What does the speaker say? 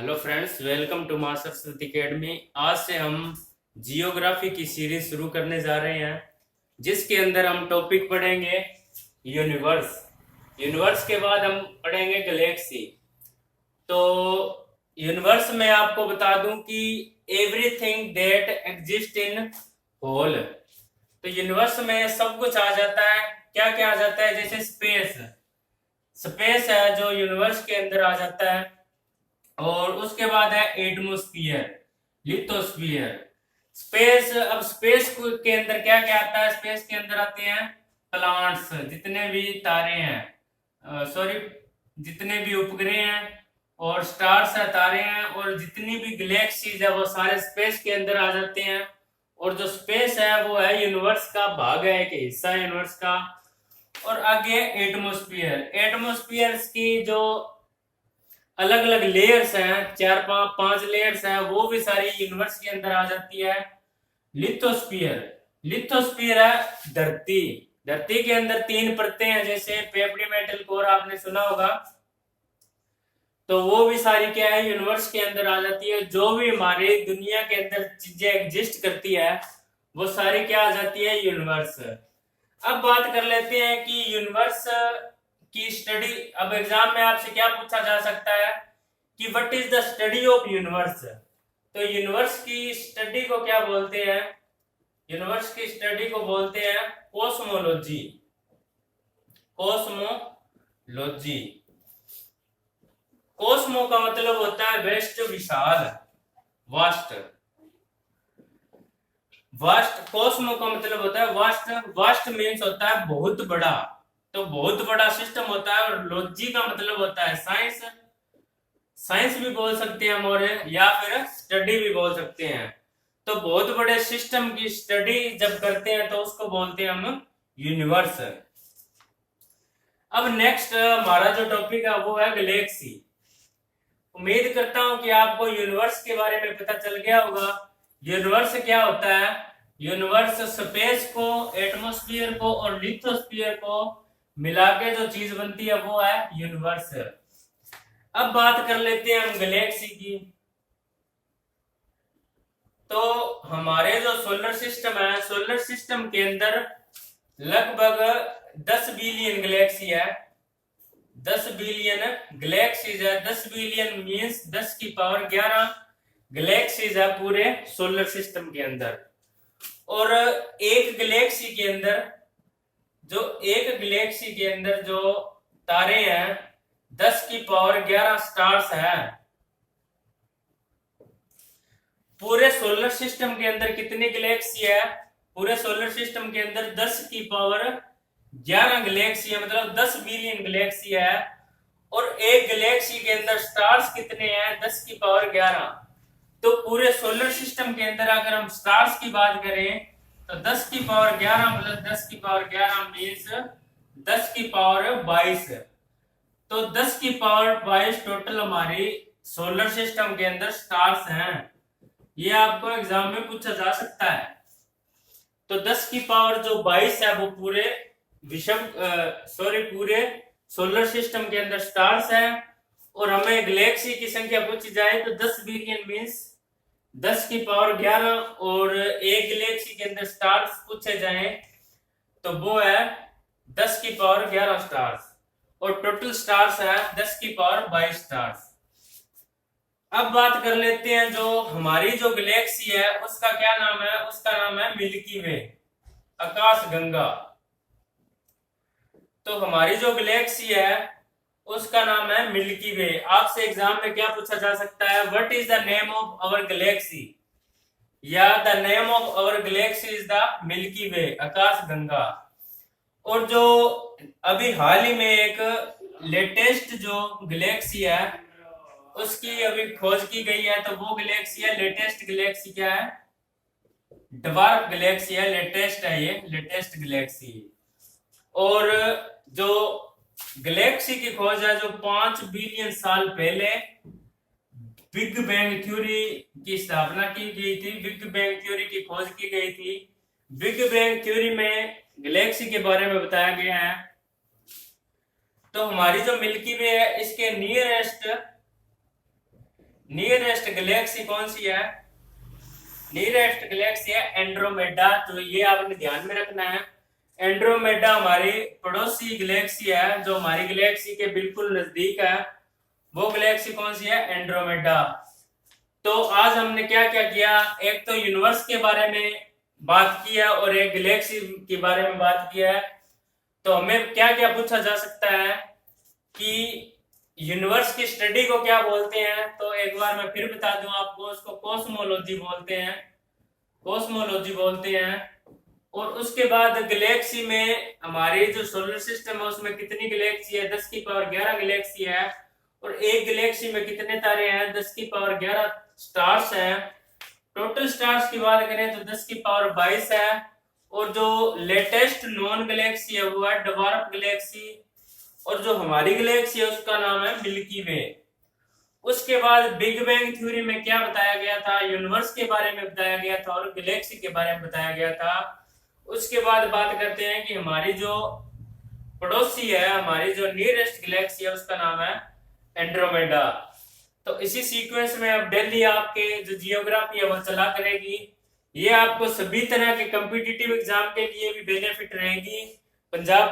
Hello friends, welcome to माँ Saraswati academy. आज से हम जियोग्राफी की सीरीज शुरू करने जा रहे हैं, जिसके अंदर हम टॉपिक पढ़ेंगे यूनिवर्स। यूनिवर्स के बाद हम पढ़ेंगे गैलेक्सी। तो यूनिवर्स में आपको बता दूं कि everything that exist in whole. तो यूनिवर्स में सब कुछ आ जाता है। क्या क्या आ जाता है? जैसे स्पेस। स्पेस है जो यूनिवर्स के अंदर आ जाता है। और उसके बाद है एटमोस्फियर, लिथोस्फियर। स्पेस, अब स्पेस के अंदर क्या क्या आता है? स्पेस के अंदर आते हैं प्लांट्स, जितने भी तारे हैं, सॉरी, जितने भी उपग्रह हैं, और स्टार्स है, तारे हैं, और जितनी भी गैलेक्सीज है वो सारे स्पेस के अंदर आ जाते हैं। और जो स्पेस है वो है यूनिवर्स का भाग है, एक हिस्सा है यूनिवर्स का। और आगे एटमोस्फियर। एटमोस्फियर की जो अलग अलग लेयर्स हैं, चार पांच लेयर्स हैं, वो भी सारी यूनिवर्स के अंदर आ जाती है। लिथोस्फीयर। लिथोस्फीयर है धरती। धरती के अंदर तीन परतें हैं, जैसे पेपरी मेटल कोर आपने सुना होगा। तो वो भी सारी क्या है, यूनिवर्स के अंदर आ जाती है। जो भी हमारी दुनिया के अंदर चीजें एग्जिस्ट करती है वो सारी क्या आ जाती है, यूनिवर्स। अब बात कर लेते हैं कि यूनिवर्स की स्टडी। अब एग्जाम में आपसे क्या पूछा जा सकता है कि what is the study of universe. तो यूनिवर्स की स्टडी को क्या बोलते हैं? यूनिवर्स की स्टडी को बोलते हैं कॉस्मोलॉजी। कॉस्मोलॉजी। कॉस्मो का मतलब होता है वेस्ट, विशाल, वास्ट। वास्ट, कॉस्मो का मतलब होता है वास्ट। वास्ट मीन्स होता है बहुत बड़ा। तो बहुत बड़ा सिस्टम होता है। और लॉजी का मतलब होता है साइंस। साइंस भी बोल सकते हैं हम, और या फिर स्टडी भी बोल सकते हैं। तो बहुत बड़े सिस्टम की स्टडी जब करते हैं तो उसको बोलते हैं हम यूनिवर्स। अब नेक्स्ट हमारा जो टॉपिक है वो है गैलेक्सी। उम्मीद करता हूं कि आपको यूनिवर्स के बारे में पता चल गया होगा। यूनिवर्स क्या होता है? यूनिवर्स स्पेस को, एटमॉस्फेयर को और लिथोस्फीयर को मिला के जो चीज बनती है वो है यूनिवर्स। अब बात कर लेते हैं हम गैलेक्सी की। तो हमारे जो सोलर सिस्टम है, सोलर सिस्टम के अंदर लगभग 10 बिलियन गैलेक्सी है। 10 बिलियन गैलेक्सीज है। 10 बिलियन मींस 10 की पावर 11 गैलेक्सीज है पूरे सोलर सिस्टम के अंदर। और एक गैलेक्सी के अंदर जो तारे हैं, 10 की पावर 11 स्टार्स है। पूरे सोलर सिस्टम के अंदर कितनी गैलेक्सी है? पूरे सोलर सिस्टम के अंदर 10 की पावर 11 गैलेक्सी है, मतलब 10 बिलियन गैलेक्सी है। और एक गैलेक्सी के अंदर स्टार्स कितने हैं? 10 की पावर 11। तो पूरे सोलर सिस्टम के अंदर अगर हम स्टार्स की बात करें तो 10 की पावर 11 प्लस 10 की पावर 11 मीन्स 10 की पावर 22। तो 10 की पावर 22 टोटल हमारी सोलर सिस्टम के अंदर स्टार्स हैं। ये आपको एग्जाम में पूछा जा सकता है। तो 10 की पावर जो 22 है वो पूरे पूरे सोलर सिस्टम के अंदर स्टार्स है। और हमें गैलेक्सी की संख्या पूछी जाए तो 10 बिलियन मीन्स 10 की पावर 11। और एक गैलेक्सी के अंदर स्टार्स पूछे जाए तो वो है 10 की पावर 11 स्टार्स। और टोटल स्टार्स है 10 की पावर 22 स्टार्स। अब बात कर लेते हैं जो हमारी जो गैलेक्सी है उसका क्या नाम है? उसका नाम है मिल्की वे, आकाश गंगा। तो हमारी जो गैलेक्सी है उसका नाम है मिल्की वे। आपसे एग्जाम में क्या पूछा जा सकता है? What is the name of our galaxy, या the name of our galaxy is the Milky Way, Akash Ganga. और जो अभी हाल ही में एक लेटेस्ट जो गैलेक्सी है उसकी अभी खोज की गई है, तो वो गैलेक्सी है, लेटेस्ट गैलेक्सी क्या है? ड्वार्फ गैलेक्सी है, लेटेस्ट है ये, लेटेस्ट गैलेक्सी। और जो गैलेक्सी की खोज है जो 5 बिलियन साल पहले बिग बैंग थ्योरी की स्थापना की गई थी, बिग बैंग थ्योरी की खोज की गई थी। बिग बैंग थ्योरी में गैलेक्सी के बारे में बताया गया है। तो हमारी जो मिल्की वे है इसके नियरेस्ट गैलेक्सी कौन सी है? नियरेस्ट गैलेक्सी है एंड्रोमेडा। तो ये आपने ध्यान में रखना है। एंड्रोमेडा हमारी पड़ोसी गैलेक्सी है, जो हमारी गैलेक्सी के बिल्कुल नजदीक है। वो गैलेक्सी कौन सी है? एंड्रोमेडा। तो आज हमने क्या क्या किया, एक तो यूनिवर्स के बारे में बात की है और एक गैलेक्सी के बारे में बात किया है। तो हमें क्या क्या पूछा जा सकता है कि यूनिवर्स की स्टडी को क्या बोलते हैं? तो एक बार मैं फिर बता दूं आपको, उसको कॉस्मोलॉजी बोलते हैं। कॉस्मोलॉजी बोलते हैं। और उसके बाद गैलेक्सी में हमारे जो सोलर सिस्टम है उसमें कितनी गैलेक्सी है? 10 की पावर 11 गैलेक्सी है। और एक गैलेक्सी में कितने तारे हैं? 10 की पावर 11 स्टार्स हैं। टोटल स्टार्स की बात करें तो 10 की पावर 22 है। और जो लेटेस्ट नॉन गैलेक्सी है वो है ड्वार्फ गैलेक्सी। और जो हमारी गैलेक्सी है उसका नाम है मिल्की वे। उसके बाद बिग बैंग थ्योरी में क्या बताया गया था? यूनिवर्स के बारे में बताया गया था और गैलेक्सी के बारे में बताया गया था। उसके बाद बात करते हैं कि हमारी जो पड़ोसी है, हमारी जो नियरेस्ट गैलेक्सी है उसका नाम है एंड्रोमेडा। तो इसी सीक्वेंस में अब डेली आपके जो जियोग्राफी है वो चला करेगी। ये आपको सभी तरह के कॉम्पिटिटिव एग्जाम के लिए भी बेनिफिट रहेगी। पंजाब